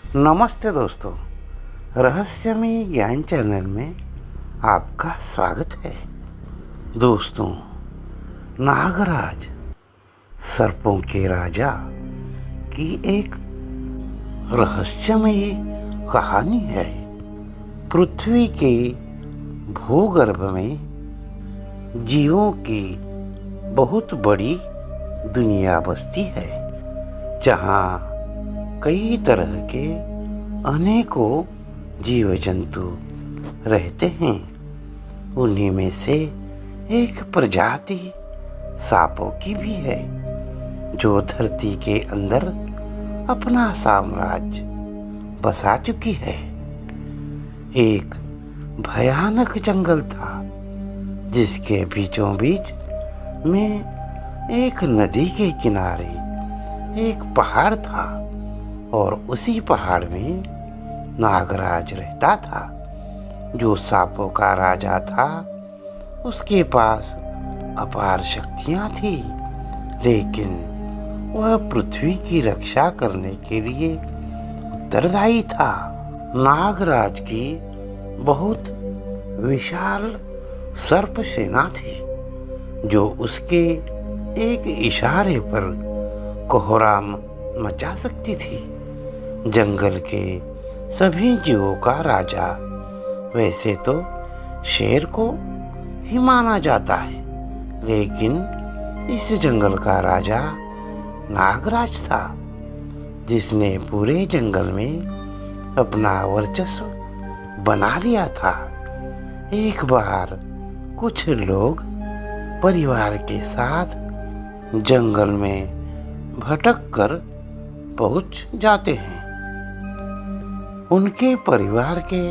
नमस्ते दोस्तों, रहस्यमय ज्ञान चैनल में आपका स्वागत है। दोस्तों, नागराज सर्पों के राजा की एक रहस्यमयी कहानी है। पृथ्वी के भूगर्भ में जीवों की बहुत बड़ी दुनिया बसती है, जहाँ कई तरह के अनेकों जीव जंतु रहते हैं। उन्हीं में से एक प्रजाति सांपों की भी है, जो धरती के अंदर अपना साम्राज्य बसा चुकी है। एक भयानक जंगल था, जिसके बीचों बीच में एक नदी के किनारे एक पहाड़ था, और उसी पहाड़ में नागराज रहता था, जो सांपों का राजा था। उसके पास अपार शक्तियां थी, लेकिन वह पृथ्वी की रक्षा करने के लिए उत्तरदायी था। नागराज की बहुत विशाल सर्प सेना थी, जो उसके एक इशारे पर कोहराम मचा सकती थी। जंगल के सभी जीवों का राजा वैसे तो शेर को ही माना जाता है, लेकिन इस जंगल का राजा नागराज था, जिसने पूरे जंगल में अपना वर्चस्व बना लिया था। एक बार कुछ लोग परिवार के साथ जंगल में भटक कर पहुंच जाते हैं। उनके परिवार के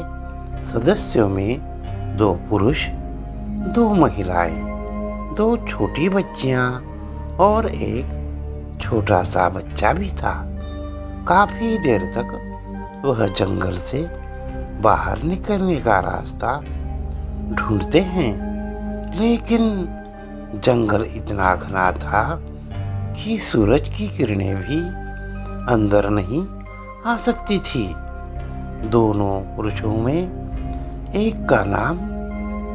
सदस्यों में 2 पुरुष, 2 महिलाएं, 2 छोटी बच्चियां और एक छोटा सा बच्चा भी था। काफी देर तक वह जंगल से बाहर निकलने का रास्ता ढूंढते हैं, लेकिन जंगल इतना घना था कि सूरज की किरणें भी अंदर नहीं आ सकती थी। दोनों पुरुषों में एक का नाम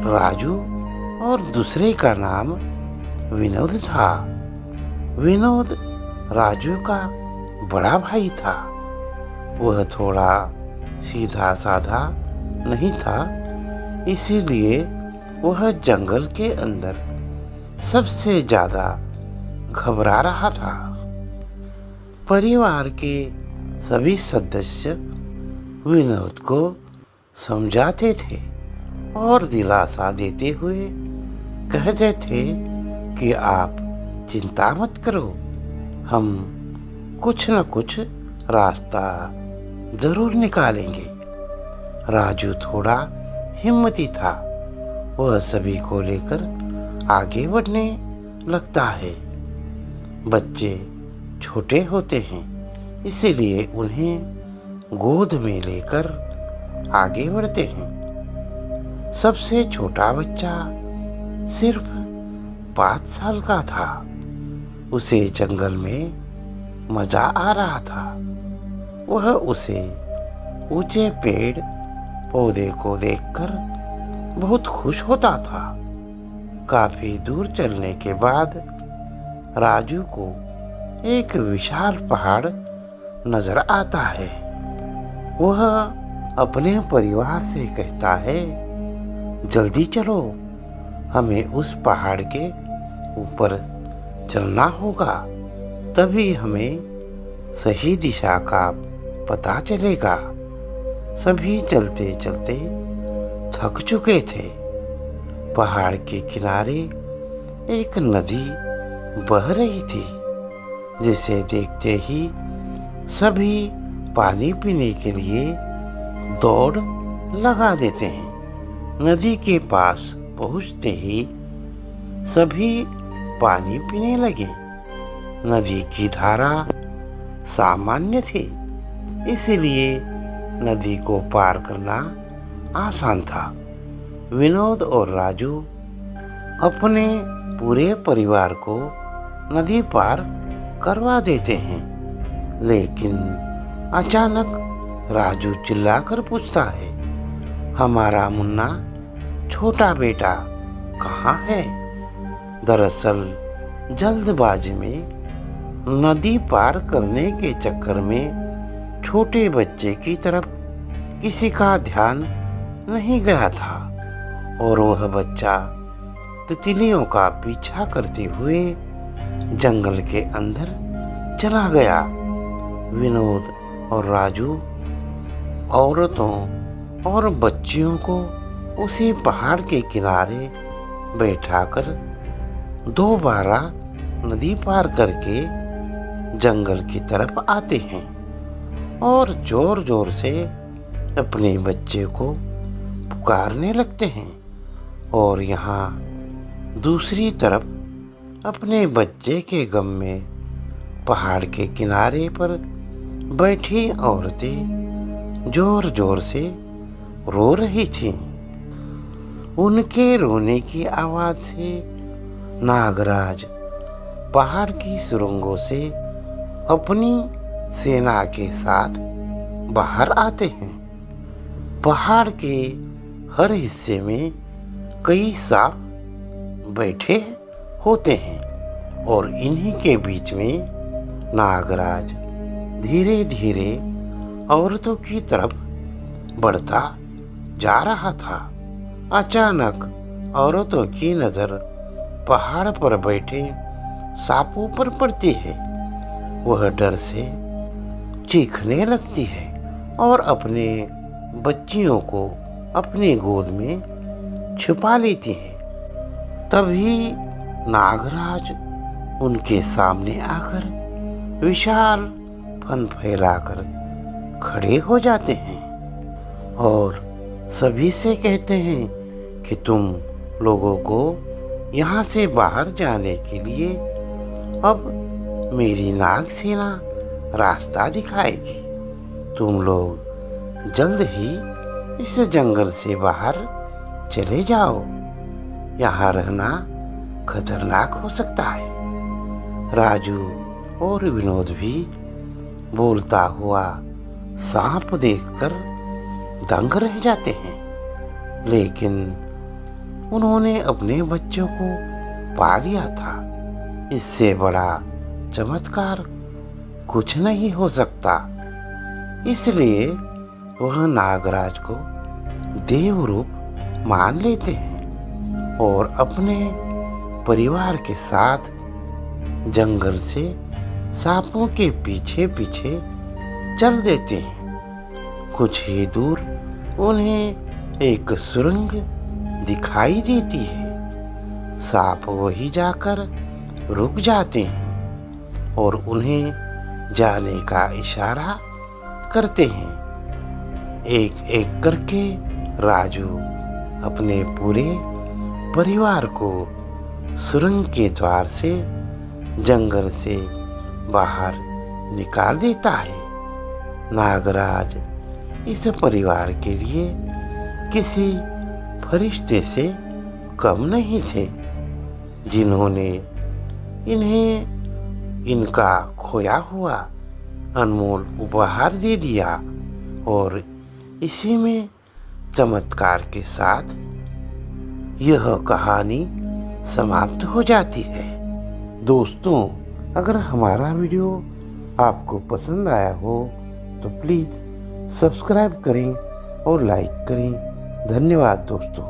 राजू और दूसरे का नाम विनोद था। विनोद राजू का बड़ा भाई था। वह थोड़ा सीधा साधा नहीं था, इसीलिए वह जंगल के अंदर सबसे ज्यादा घबरा रहा था। परिवार के सभी सदस्य विनोद को समझाते थे और दिलासा देते हुए कहते थे कि आप चिंता मत करो, हम कुछ न कुछ रास्ता जरूर निकालेंगे। राजू थोड़ा हिम्मती था, वह सभी को लेकर आगे बढ़ने लगता है। बच्चे छोटे होते हैं, इसीलिए उन्हें गोद में लेकर आगे बढ़ते हैं। सबसे छोटा बच्चा सिर्फ 5 साल का था। उसे जंगल में मजा आ रहा था। वह उसे ऊंचे पेड़ पौधे को देखकर बहुत खुश होता था। काफी दूर चलने के बाद राजू को एक विशाल पहाड़ नजर आता है। वह अपने परिवार से कहता है, जल्दी चलो, हमें उस पहाड़ के ऊपर चलना होगा, तभी हमें सही दिशा का पता चलेगा। सभी चलते चलते थक चुके थे। पहाड़ के किनारे एक नदी बह रही थी, जिसे देखते ही सभी पानी पीने के लिए दौड़ लगा देते हैं। नदी के पास पहुंचते ही सभी पानी पीने लगे। नदी की धारा सामान्य थी, इसलिए नदी को पार करना आसान था। विनोद और राजू अपने पूरे परिवार को नदी पार करवा देते हैं, लेकिन अचानक राजू चिल्लाकर पूछता है, हमारा मुन्ना छोटा बेटा कहाँ है? दरअसल जल्दबाजी में नदी पार करने के चक्कर में छोटे बच्चे की तरफ किसी का ध्यान नहीं गया था और वह बच्चा तितलियों का पीछा करते हुए जंगल के अंदर चला गया। विनोद और राजू औरतों और बच्चियों को उसी पहाड़ के किनारे बैठाकर दोबारा नदी पार करके जंगल की तरफ आते हैं और जोर जोर से अपने बच्चे को पुकारने लगते हैं। और यहाँ दूसरी तरफ अपने बच्चे के गम में पहाड़ के किनारे पर बैठी औरतें जोर जोर से रो रही थीं। उनके रोने की आवाज से नागराज पहाड़ की सुरंगों से अपनी सेना के साथ बाहर आते हैं। पहाड़ के हर हिस्से में कई सांप बैठे होते हैं और इन्हीं के बीच में नागराज धीरे धीरे औरतों की तरफ बढ़ता जा रहा था। अचानक औरतों की नजर पहाड़ पर बैठे सांपों पर पड़ती है। वह डर से चीखने लगती है और अपने बच्चियों को अपनी गोद में छुपा लेती है। तभी नागराज उनके सामने आकर विशाल फन फैलाकर खड़े हो जाते हैं और सभी से कहते हैं कि तुम लोगों को यहाँ से बाहर जाने के लिए अब मेरी नाग सेना रास्ता दिखाएगी। तुम लोग जल्द ही इस जंगल से बाहर चले जाओ, यहाँ रहना खतरनाक हो सकता है। राजू और विनोद भी बोलता हुआ सांप देखकर दंग रह जाते हैं, लेकिन उन्होंने अपने बच्चों को पा लिया था। इससे बड़ा चमत्कार कुछ नहीं हो सकता। इसलिए वह नागराज को देव रूप मान लेते हैं और अपने परिवार के साथ जंगल से सांपों के पीछे पीछे चल देते हैं। कुछ ही दूर उन्हें एक सुरंग दिखाई देती है। सांप वहीं जाकर रुक जाते हैं और उन्हें जाने का इशारा करते हैं। एक एक करके राजू अपने पूरे परिवार को सुरंग के द्वार से जंगल से बाहर निकाल देता है। नागराज इस परिवार के लिए किसी फरिश्ते से कम नहीं थे, जिन्होंने इन्हें इनका खोया हुआ अनमोल उपहार दे दिया और इसी में चमत्कार के साथ यह कहानी समाप्त हो जाती है। दोस्तों, अगर हमारा वीडियो आपको पसंद आया हो तो प्लीज़ सब्सक्राइब करें और लाइक करें। धन्यवाद दोस्तों।